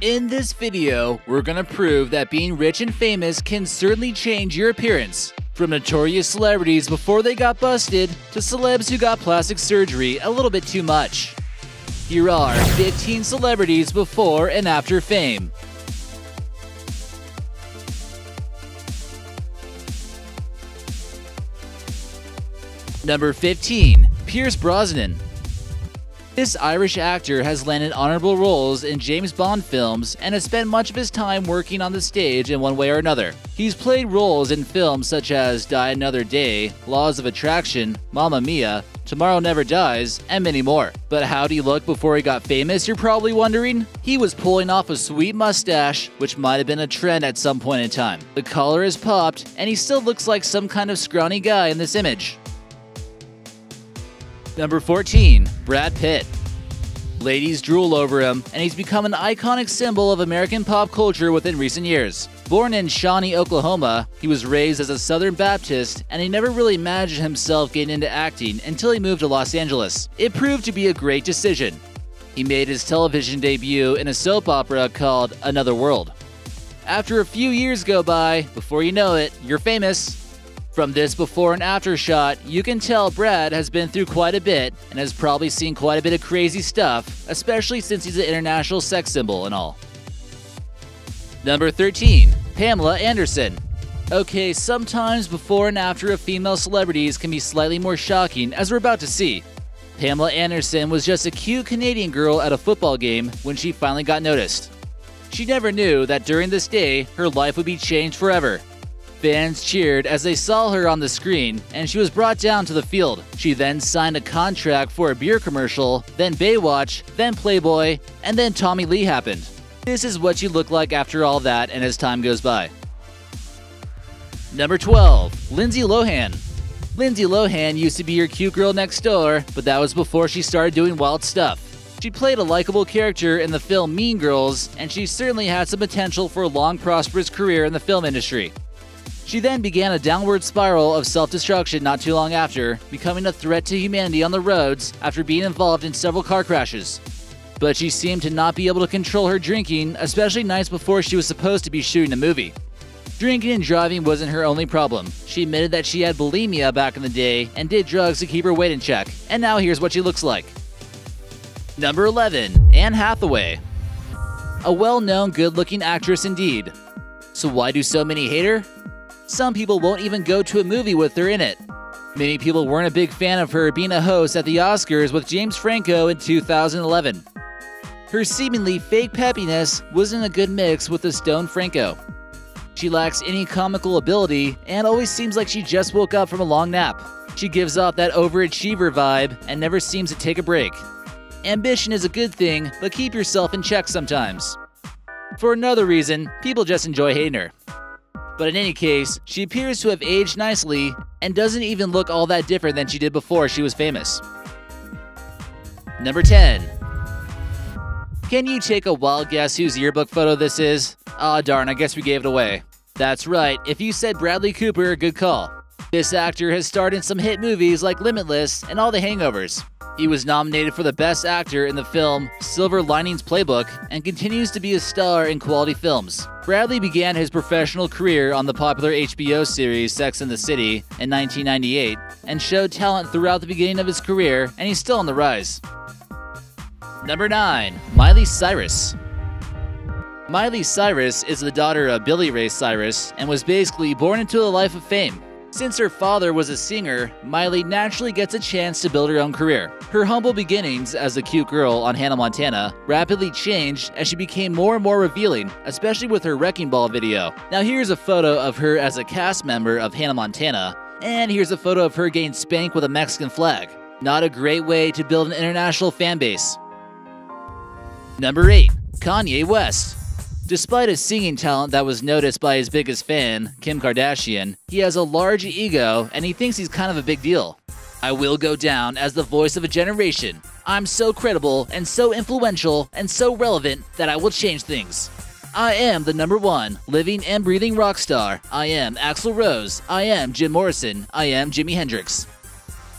In this video, we're gonna prove that being rich and famous can certainly change your appearance. From notorious celebrities before they got busted, to celebs who got plastic surgery a little bit too much. Here are 15 celebrities before and after fame. Number 15. Pierce Brosnan. This Irish actor has landed honorable roles in James Bond films and has spent much of his time working on the stage in one way or another. He's played roles in films such as Die Another Day, Laws of Attraction, Mamma Mia, Tomorrow Never Dies, and many more. But how'd he look before he got famous, you're probably wondering? He was pulling off a sweet mustache, which might have been a trend at some point in time. The collar is popped, and he still looks like some kind of scrawny guy in this image. Number 14. Brad Pitt. Ladies drool over him, and he's become an iconic symbol of American pop culture within recent years. Born in Shawnee, Oklahoma, he was raised as a Southern Baptist, and he never really imagined himself getting into acting until he moved to Los Angeles. It proved to be a great decision. He made his television debut in a soap opera called Another World. After a few years go by, before you know it, you're famous. From this before and after shot, you can tell Brad has been through quite a bit and has probably seen quite a bit of crazy stuff, especially since he's an international sex symbol and all. Number 13. Pamela Anderson. Okay, sometimes before and after of female celebrities can be slightly more shocking, as we're about to see. Pamela Anderson was just a cute Canadian girl at a football game when she finally got noticed. She never knew that during this day, her life would be changed forever. Fans cheered as they saw her on the screen, and she was brought down to the field. She then signed a contract for a beer commercial, then Baywatch, then Playboy, and then Tommy Lee happened. This is what you look like after all that and as time goes by. Number 12. Lindsay Lohan. Lindsay Lohan used to be your cute girl next door, but that was before she started doing wild stuff. She played a likable character in the film Mean Girls, and she certainly had some potential for a long, prosperous career in the film industry. She then began a downward spiral of self-destruction not too long after, becoming a threat to humanity on the roads after being involved in several car crashes. But she seemed to not be able to control her drinking, especially nights before she was supposed to be shooting a movie. Drinking and driving wasn't her only problem. She admitted that she had bulimia back in the day and did drugs to keep her weight in check. And now here's what she looks like. Number 11. Anne Hathaway. A well-known, good-looking actress indeed. So why do so many hate her? Some people won't even go to a movie with her in it. Many people weren't a big fan of her being a host at the Oscars with James Franco in 2011. Her seemingly fake peppiness wasn't a good mix with the stone Franco. She lacks any comical ability and always seems like she just woke up from a long nap. She gives off that overachiever vibe and never seems to take a break. Ambition is a good thing, but keep yourself in check sometimes. For another reason, people just enjoy hating her. But in any case, she appears to have aged nicely and doesn't even look all that different than she did before she was famous. Number 10. Can you take a wild guess whose yearbook photo this is? Aw darn, I guess we gave it away. That's right, if you said Bradley Cooper, good call. This actor has starred in some hit movies like Limitless and All the Hangovers. He was nominated for the Best Actor in the film Silver Linings Playbook and continues to be a star in quality films. Bradley began his professional career on the popular HBO series Sex and the City in 1998 and showed talent throughout the beginning of his career, and he's still on the rise. Number 9. Miley Cyrus. Miley Cyrus is the daughter of Billy Ray Cyrus and was basically born into a life of fame. Since her father was a singer, Miley naturally gets a chance to build her own career. Her humble beginnings as a cute girl on Hannah Montana rapidly changed as she became more and more revealing, especially with her Wrecking Ball video. Now here's a photo of her as a cast member of Hannah Montana, and here's a photo of her getting spanked with a Mexican flag. Not a great way to build an international fan base. Number 8. Kanye West. Despite a singing talent that was noticed by his biggest fan, Kim Kardashian, he has a large ego and he thinks he's kind of a big deal. I will go down as the voice of a generation. I'm so credible and so influential and so relevant that I will change things. I am the #1 living and breathing rock star. I am Axl Rose. I am Jim Morrison. I am Jimi Hendrix.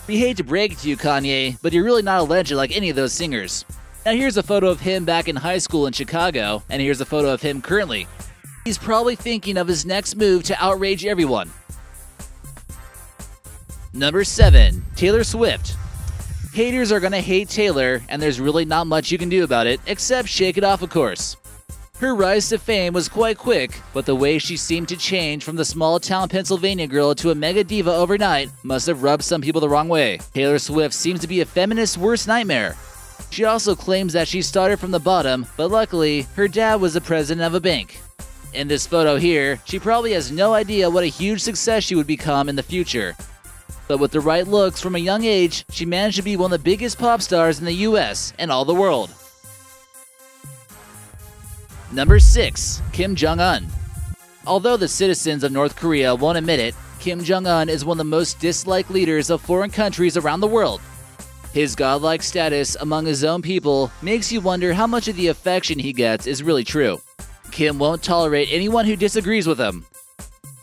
We hate to break it to you, Kanye, but you're really not a legend like any of those singers. Now here's a photo of him back in high school in Chicago, and here's a photo of him currently. He's probably thinking of his next move to outrage everyone. Number 7. Taylor Swift. Haters are gonna hate Taylor, and there's really not much you can do about it, except shake it off, of course. Her rise to fame was quite quick, but the way she seemed to change from the small-town Pennsylvania girl to a mega diva overnight must have rubbed some people the wrong way. Taylor Swift seems to be a feminist's worst nightmare. She also claims that she started from the bottom, but luckily, her dad was the president of a bank. In this photo here, she probably has no idea what a huge success she would become in the future. But with the right looks from a young age, she managed to be one of the biggest pop stars in the US and all the world. Number 6. Kim Jong-un. Although the citizens of North Korea won't admit it, Kim Jong-un is one of the most disliked leaders of foreign countries around the world. His godlike status among his own people makes you wonder how much of the affection he gets is really true. Kim won't tolerate anyone who disagrees with him.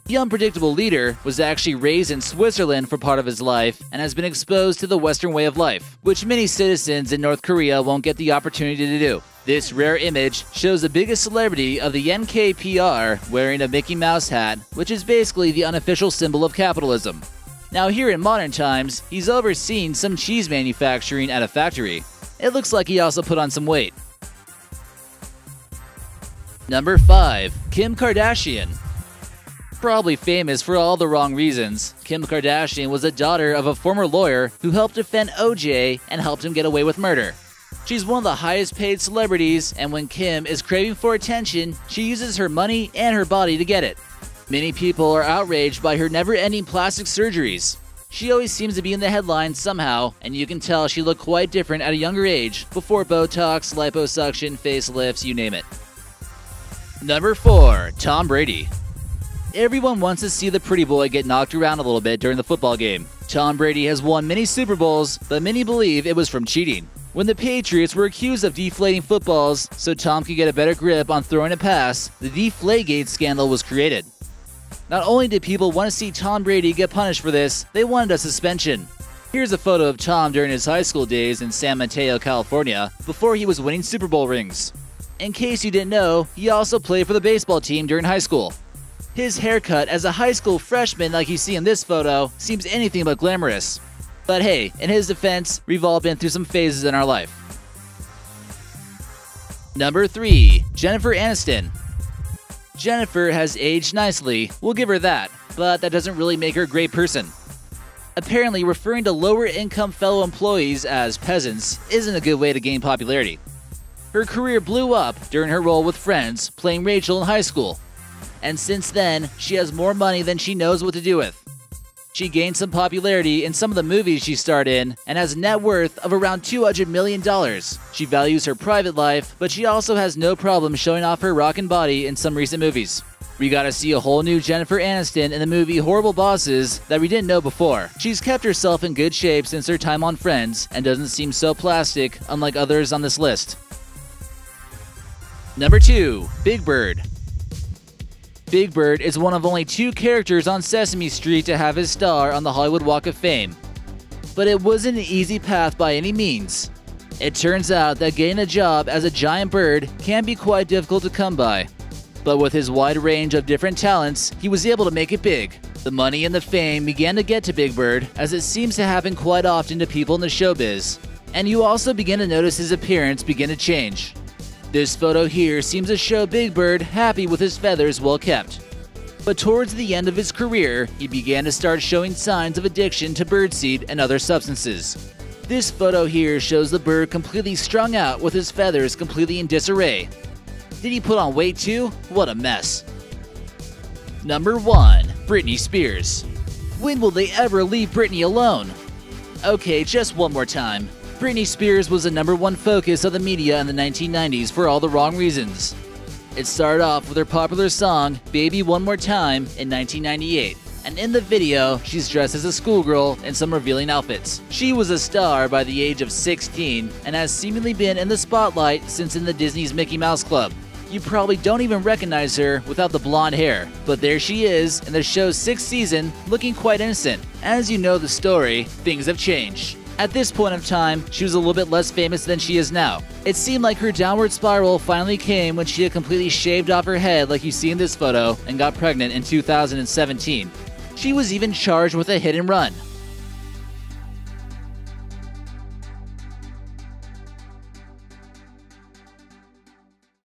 The unpredictable leader was actually raised in Switzerland for part of his life and has been exposed to the Western way of life, which many citizens in North Korea won't get the opportunity to do. This rare image shows the biggest celebrity of the NKPR wearing a Mickey Mouse hat, which is basically the unofficial symbol of capitalism. Now here in modern times, he's overseen some cheese manufacturing at a factory. It looks like he also put on some weight. Number 5. Kim Kardashian. Probably famous for all the wrong reasons, Kim Kardashian was the daughter of a former lawyer who helped defend OJ and helped him get away with murder. She's one of the highest paid celebrities, and when Kim is craving for attention, she uses her money and her body to get it. Many people are outraged by her never-ending plastic surgeries. She always seems to be in the headlines somehow, and you can tell she looked quite different at a younger age, before Botox, liposuction, facelifts, you name it. Number 4. Tom Brady. Everyone wants to see the pretty boy get knocked around a little bit during the football game. Tom Brady has won many Super Bowls, but many believe it was from cheating. When the Patriots were accused of deflating footballs so Tom could get a better grip on throwing a pass, the Deflategate scandal was created. Not only did people want to see Tom Brady get punished for this, they wanted a suspension. Here's a photo of Tom during his high school days in San Mateo, California, before he was winning Super Bowl rings. In case you didn't know, he also played for the baseball team during high school. His haircut as a high school freshman like you see in this photo seems anything but glamorous. But hey, in his defense, we've all been through some phases in our life. Number 3. Jennifer Aniston. Jennifer has aged nicely, we'll give her that, but that doesn't really make her a great person. Apparently, referring to lower-income fellow employees as peasants isn't a good way to gain popularity. Her career blew up during her role with Friends, playing Rachel in high school. And since then, she has more money than she knows what to do with. She gained some popularity in some of the movies she starred in and has a net worth of around $200 million. She values her private life, but she also has no problem showing off her rockin' body in some recent movies. We got to see a whole new Jennifer Aniston in the movie Horrible Bosses that we didn't know before. She's kept herself in good shape since her time on Friends and doesn't seem so plastic, unlike others on this list. Number 2. Big Bird. Big Bird is one of only 2 characters on Sesame Street to have his star on the Hollywood Walk of Fame. But it wasn't an easy path by any means. It turns out that getting a job as a giant bird can be quite difficult to come by. But with his wide range of different talents, he was able to make it big. The money and the fame began to get to Big Bird, as it seems to happen quite often to people in the showbiz. And you also begin to notice his appearance begin to change. This photo here seems to show Big Bird happy with his feathers well kept. But towards the end of his career, he began to start showing signs of addiction to birdseed and other substances. This photo here shows the bird completely strung out with his feathers completely in disarray. Did he put on weight too? What a mess. Number 1. Britney Spears. When will they ever leave Britney alone? Okay, just one more time. Britney Spears was the #1 focus of the media in the 1990s for all the wrong reasons. It started off with her popular song, Baby One More Time, in 1998. And in the video, she's dressed as a schoolgirl in some revealing outfits. She was a star by the age of 16 and has seemingly been in the spotlight since in the Disney's Mickey Mouse Club. You probably don't even recognize her without the blonde hair, but there she is in the show's 6th season, looking quite innocent. As you know the story, things have changed. At this point of time, she was a little bit less famous than she is now. It seemed like her downward spiral finally came when she had completely shaved off her head like you see in this photo and got pregnant in 2017. She was even charged with a hit and run.